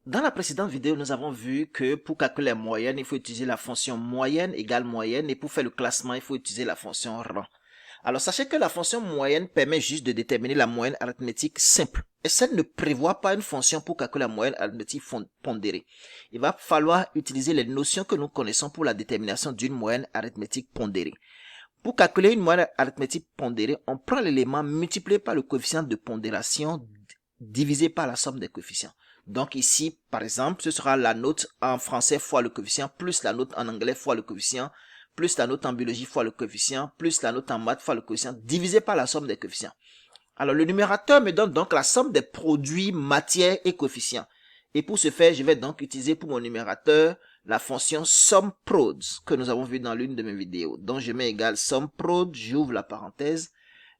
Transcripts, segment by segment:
Dans la précédente vidéo, nous avons vu que pour calculer la moyenne, il faut utiliser la fonction moyenne égale moyenne et pour faire le classement, il faut utiliser la fonction rang. Alors, sachez que la fonction moyenne permet juste de déterminer la moyenne arithmétique simple. Et ça ne prévoit pas une fonction pour calculer la moyenne arithmétique pondérée. Il va falloir utiliser les notions que nous connaissons pour la détermination d'une moyenne arithmétique pondérée. Pour calculer une moyenne arithmétique pondérée, on prend l'élément multiplié par le coefficient de pondération divisé par la somme des coefficients. Donc ici, par exemple, ce sera la note en français fois le coefficient, plus la note en anglais fois le coefficient, plus la note en biologie fois le coefficient, plus la note en maths fois le coefficient, divisé par la somme des coefficients. Alors le numérateur me donne donc la somme des produits matière et coefficients. Et pour ce faire, je vais donc utiliser pour mon numérateur la fonction SUMPROD que nous avons vu dans l'une de mes vidéos. Donc je mets égal SUMPROD, j'ouvre la parenthèse,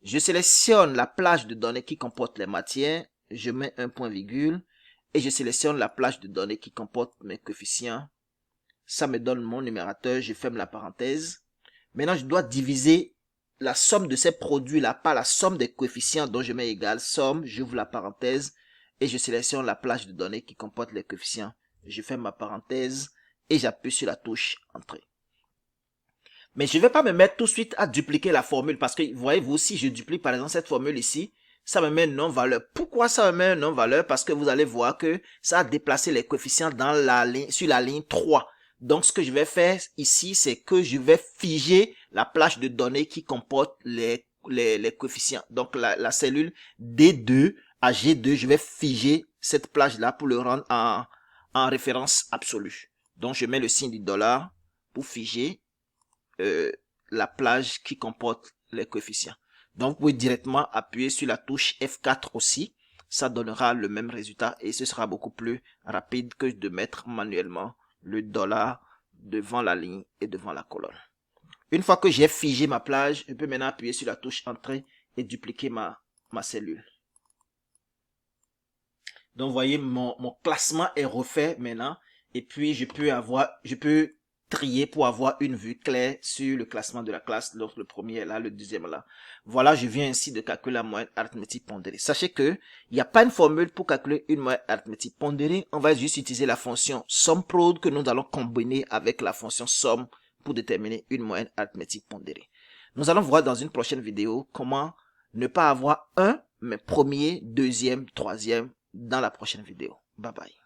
je sélectionne la plage de données qui comporte les matières, je mets un point virgule, et je sélectionne la plage de données qui comporte mes coefficients. Ça me donne mon numérateur, je ferme la parenthèse. Maintenant, je dois diviser la somme de ces produits-là par la somme des coefficients, dont je mets égal somme, j'ouvre la parenthèse, et je sélectionne la plage de données qui comporte les coefficients. Je ferme ma parenthèse, et j'appuie sur la touche Entrée. Mais je ne vais pas me mettre tout de suite à dupliquer la formule, parce que, voyez-vous, si je duplique par exemple cette formule ici, ça me met une non-valeur. Pourquoi ça me met une non-valeur? Parce que vous allez voir que ça a déplacé les coefficients dans la ligne, sur la ligne 3. Donc, ce que je vais faire ici, c'est que je vais figer la plage de données qui comporte les coefficients. Donc, la cellule D2 à G2, je vais figer cette plage-là pour le rendre en référence absolue. Donc, je mets le signe du dollar pour figer la plage qui comporte les coefficients. Donc, vous pouvez directement appuyer sur la touche F4 aussi. Ça donnera le même résultat et ce sera beaucoup plus rapide que de mettre manuellement le dollar devant la ligne et devant la colonne. Une fois que j'ai figé ma plage, je peux maintenant appuyer sur la touche Entrée et dupliquer ma cellule. Donc, vous voyez, mon classement est refait maintenant. Et puis, je peux trier pour avoir une vue claire sur le classement de la classe. Donc, le premier est là, le deuxième est là. Voilà, je viens ainsi de calculer la moyenne arithmétique pondérée. Sachez que il n'y a pas une formule pour calculer une moyenne arithmétique pondérée. On va juste utiliser la fonction SUMPROD que nous allons combiner avec la fonction SUM pour déterminer une moyenne arithmétique pondérée. Nous allons voir dans une prochaine vidéo comment ne pas avoir un, mais premier, deuxième, troisième dans la prochaine vidéo. Bye bye.